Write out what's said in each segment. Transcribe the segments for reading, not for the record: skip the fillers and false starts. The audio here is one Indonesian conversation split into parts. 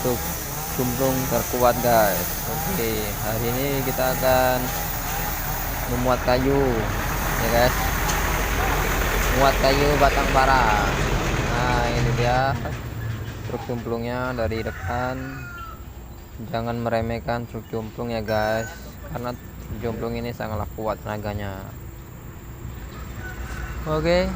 untuk cumplung terkuat guys. Oke, hari ini kita akan memuat kayu ya guys, muat kayu batang para. Nah ini dia truk cumplungnya dari depan. Jangan meremehkan truk cumplung ya guys, karena truk cumplung ini sangatlah kuat tenaganya. Oke,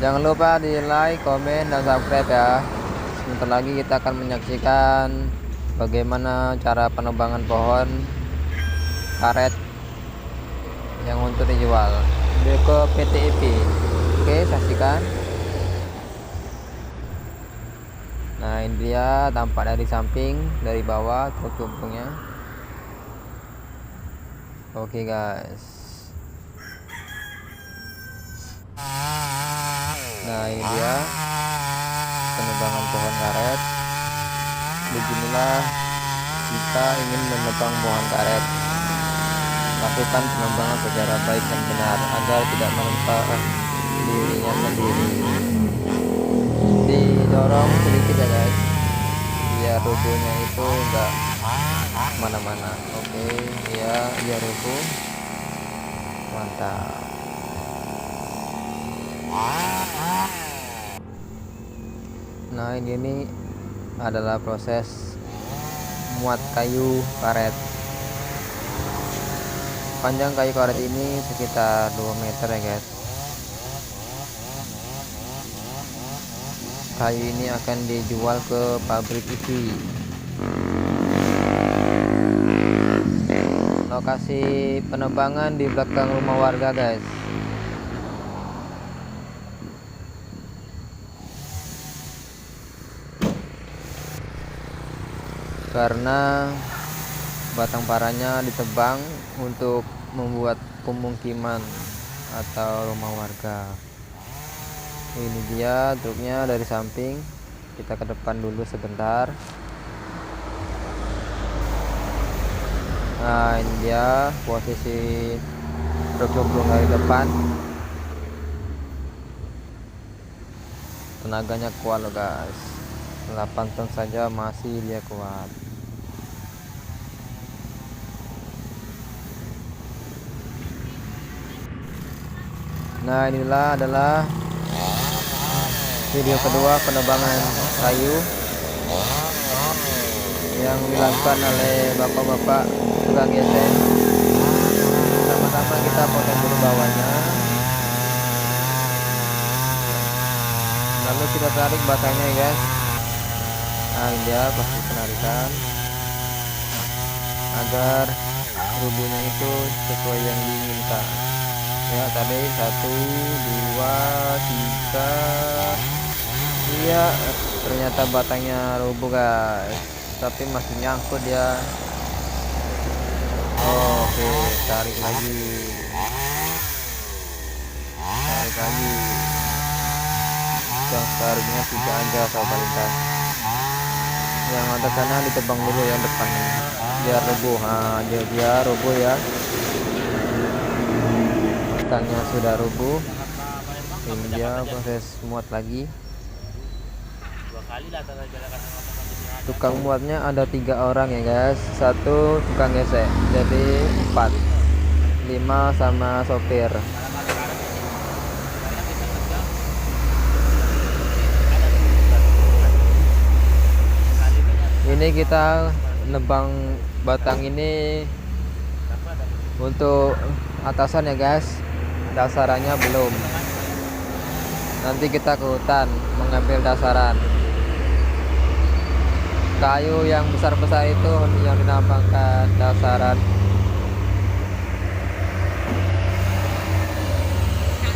jangan lupa di like, komen, dan subscribe ya. Sebentar lagi kita akan menyaksikan bagaimana cara penebangan pohon karet yang untuk dijual ke PT IP. Oke, saksikan. Nah ini dia tampak dari samping, dari bawah truk cumplungnya. Oke guys, nah ini dia penebangan pohon karet. Beginilah kita ingin menebang pohon karet. Lakukan penebangan secara baik dan benar agar tidak menimpa dirinya sendiri. Didorong sedikit ya guys, biar rubuhnya itu enggak mana-mana. Oke ya, biar rubuh. Mantap. Nah ini adalah proses muat kayu karet. Panjang kayu karet ini sekitar 2 meter ya guys. Kayu ini akan dijual ke pabrik isi. Lokasi penebangan di belakang rumah warga guys. Karena batang paranya ditebang untuk membuat pemukiman atau rumah warga. Ini dia truknya dari samping. Kita ke depan dulu sebentar. Nah ini dia posisi truk cumplung dari depan. Tenaganya kuat loh guys, 8 ton saja masih dia kuat. Nah inilah adalah video kedua penebangan kayu yang dilakukan oleh bapak-bapak tukang gesek. Pertama-tama kita potong dulu bawahnya, lalu kita tarik batangnya ya guys. Nah ini dia proses penarikan agar rubuhnya itu sesuai yang diinginkan ya. Tadi 1, 2, 3. Iya, ternyata batangnya rubuh guys, tapi masih nyangkut ya. Oke, tarik lagi, tarik lagi. Yang tariknya 3 aja sahabat lintas. Yang ada sana ditebang dulu yang depannya biar rubuh. Nah dia rubuh ya, batangnya sudah rubuh. Ini dia proses muat lagi. Tukang muatnya ada 3 orang ya guys, 1 tukang gesek, jadi 4, 5 sama sopir. Ini kita nebang batang ini untuk atasan ya guys, dasarannya belum. Nanti kita ke hutan mengambil dasaran. Kayu yang besar-besar itu yang dinamakan dasaran.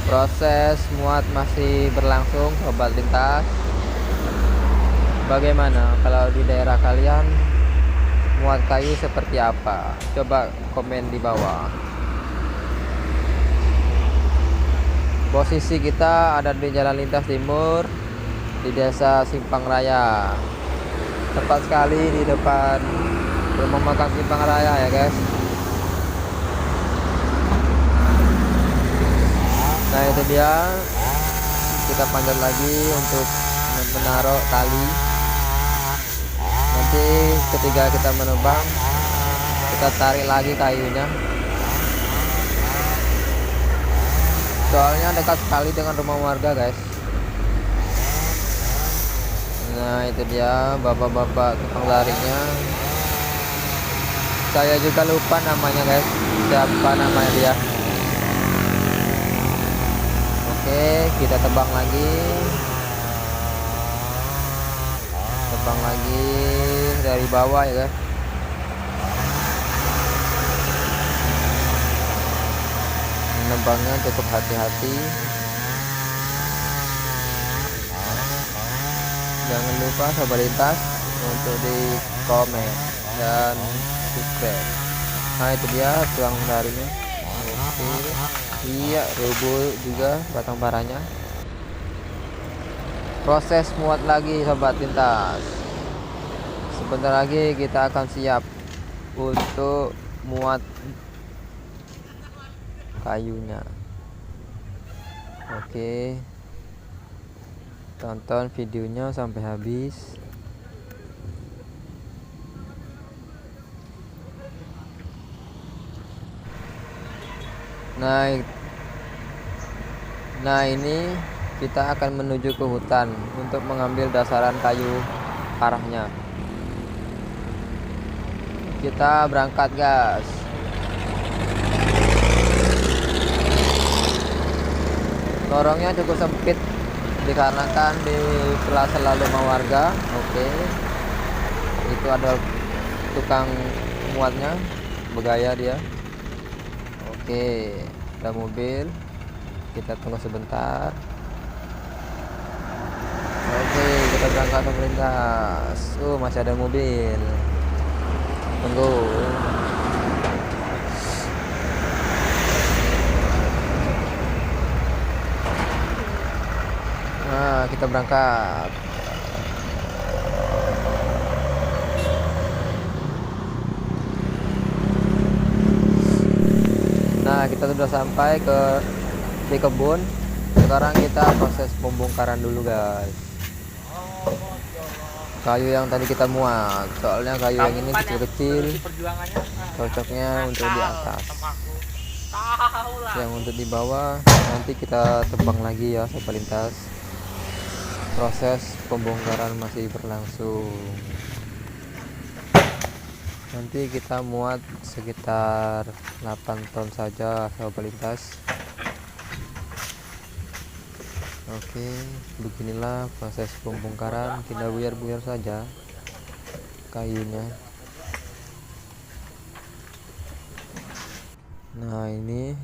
Proses muat masih berlangsung sobat lintas. Bagaimana kalau di daerah kalian muat kayu seperti apa? Coba komen di bawah. Posisi kita ada di Jalan Lintas Timur di Desa Simpang Raya. Tepat sekali di depan rumah makan Simpang Raya ya guys. Nah itu dia, kita panjat lagi untuk menaruh tali. Nanti ketika kita menebang, kita tarik lagi kayunya, soalnya dekat sekali dengan rumah warga guys. Nah itu dia bapak-bapak tukang lariknya. Saya juga lupa namanya guys, siapa namanya dia. Oke, kita tebang lagi dari bawah ya guys. Menebangnya cukup hati-hati. Jangan lupa sahabat lintas untuk di komen dan subscribe. Nah itu dia tuang darinya. Oke, iya rubuh juga batang parahnya. Proses muat lagi sahabat lintas. Sebentar lagi kita akan siap untuk muat kayunya. Oke, tonton videonya sampai habis. Nah ini kita akan menuju ke hutan untuk mengambil dasaran kayu parahnya. Kita berangkat guys. Lorongnya cukup sempit dikarenakan di sela-sela rumah warga. Oke, itu ada tukang muatnya, bergaya dia. Oke, ada mobil, kita tunggu sebentar. Oke, kita berangkat ke melintas. Masih ada mobil, tunggu. Nah kita berangkat. Nah kita sudah sampai di kebun. Sekarang kita proses pembongkaran dulu guys. Kayu yang tadi kita muat, soalnya kayu yang ini kecil-kecil, cocoknya untuk di atas. Yang untuk di bawah nanti kita tebang lagi ya sahabat lintas. Proses pembongkaran masih berlangsung. Nanti kita muat sekitar 8 ton saja sahabat lintas. Oke, beginilah proses pembongkaran. Kita buyar-buyar saja kayunya. Nah ini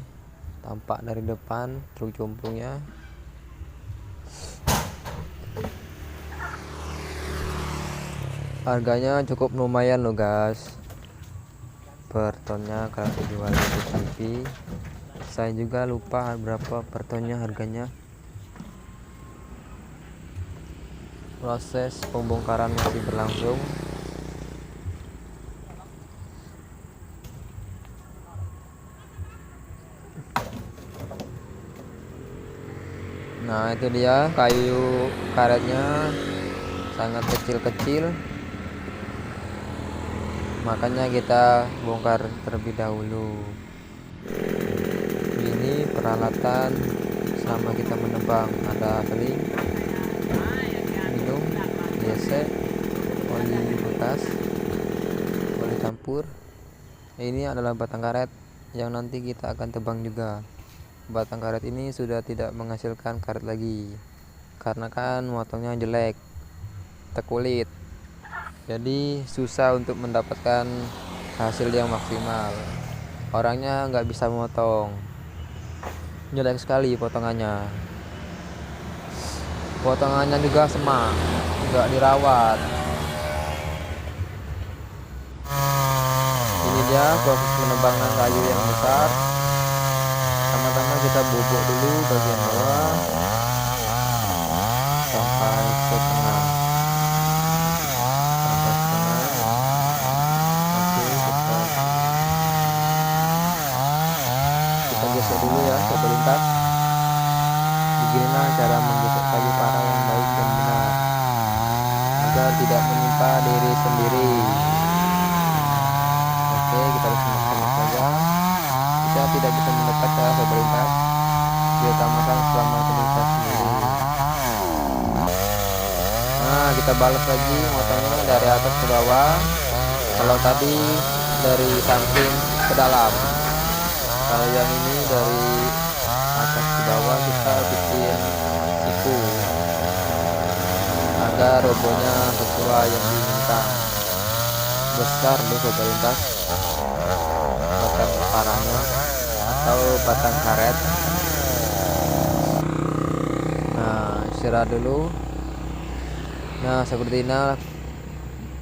tampak dari depan truk jomplungnya. Harganya cukup lumayan loh guys, per tonnya kalau dijual di TV. Saya juga lupa berapa per tonnya harganya. Proses pembongkaran masih berlangsung. Nah itu dia kayu karetnya sangat kecil-kecil, makanya kita bongkar terlebih dahulu. Ini peralatan selama kita menebang, ada seling, minum, gesek, oli bekas, oli campur. Ini adalah batang karet yang nanti kita akan tebang juga. Batang karet ini sudah tidak menghasilkan karet lagi karena kan motongnya jelek, tekulit, jadi susah untuk mendapatkan hasil yang maksimal. Orangnya nggak bisa motong, jelek sekali potongannya juga semak, nggak dirawat. Ini dia proses penebangan kayu yang besar. Pertama-tama kita bobok dulu bagian bawah sampai setengah. Oke, kita gesek dulu ya sahabat lintas. Beginilah cara menggesek kayu parah yang baik dan benar. agar tidak menimpa diri sendiri. Oke, kita bersama-sama saja. Kita tidak bisa mendekat ya sobat lintas, diutamakan selamat lintas sendiri. Nah, kita balas lagi motornya dari atas ke bawah. Kalau tadi dari samping ke dalam, kalau yang ini dari atas ke bawah kita bikin siku agar robohnya sesuai yang diinginkan. Besar loh sobat lintas batang parahnya atau batang karet. Nah, istirahat dulu. Nah, seperti ini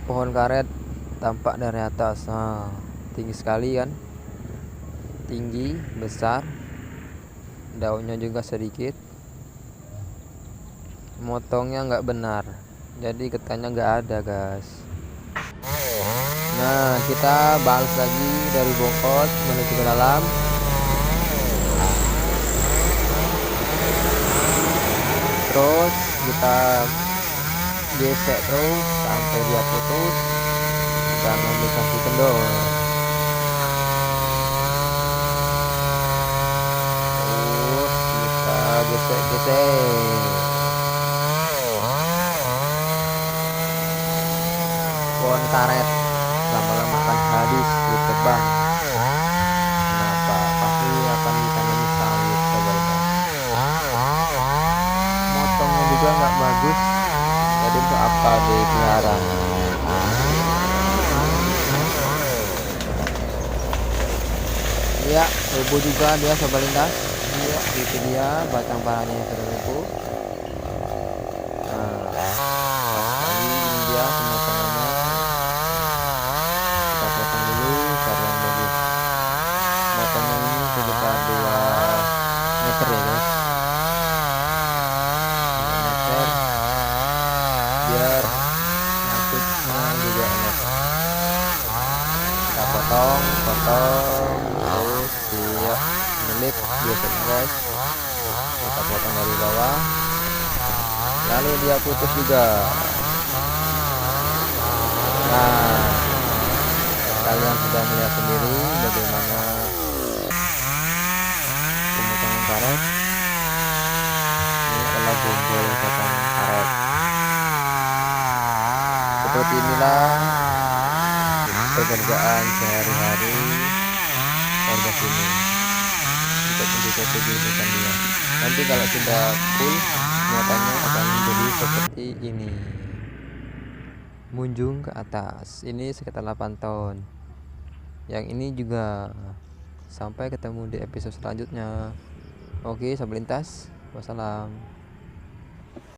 pohon karet tampak dari atas. Nah, tinggi sekali kan, tinggi besar, daunnya juga sedikit. Motongnya nggak benar, jadi getahnya nggak ada guys. Nah, kita balas lagi dari bongkot menuju ke dalam. Terus kita gesek terus sampai dia putus, jangan dikasih kendor. Terus kita gesek-gesek. Pohon karet lama-lama akan habis ditebang. Kenapa? Pasti akan ditanami sawit sobat. Motongnya juga nggak bagus, jadi untuk apa dipelihara? Ya, rubuh juga dia sobat lintas. Iya, itu dia batang parahnya yang sudah rubuh. Nah, pas lagi ini dia tengah-tengahnya. Kita potong dulu cari yang bagus. Motongnya ini sekitar 2 meter ya guys, 2 meter biar nyangkutnya juga enak. Kita potong terus siap nyelip biasanya guys. Kita potong dari bawah, lalu dia putus juga. Nah, kalian sudah melihat sendiri bagaimana pemotongan karet. Ini adalah bonggol batang karet. Seperti inilah pekerjaan sehari-hari warga sini untuk mencukupi kehidupan dia. Nanti kalau sudah full, muatannya akan menjadi seperti ini, munjung ke atas. Ini sekitar 8 ton. Yang ini juga. Sampai ketemu di episode selanjutnya. Oke, sahabat lintas, wassalam.